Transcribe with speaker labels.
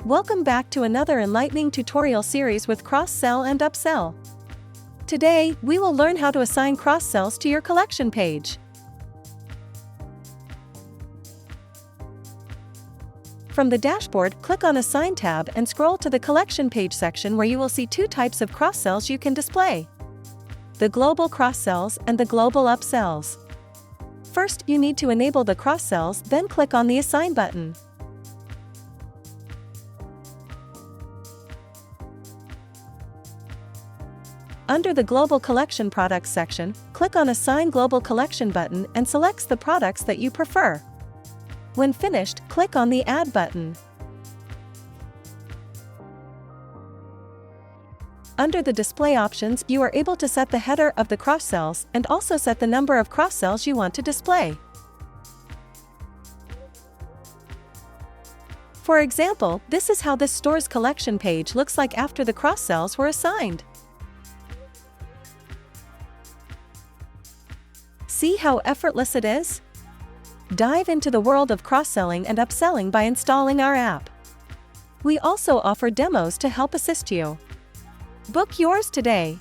Speaker 1: Welcome back to another enlightening tutorial series with cross-sell and upsell. Today, we will learn how to assign cross-sells to your collection page. From the dashboard, click on Assign tab and scroll to the collection page section where you will see two types of cross-sells you can display: the global cross-sells and the global upsells. First, you need to enable the cross-sells, then click on the Assign button. Under the Global Collection Products section, click on Assign Global Collection button and select the products that you prefer. When finished, click on the Add button. Under the display options, you are able to set the header of the cross-sells and also set the number of cross-sells you want to display. For example, this is how this store's collection page looks like after the cross-sells were assigned. See how effortless it is? Dive into the world of cross-selling and upselling by installing our app. We also offer demos to help assist you. Book yours today.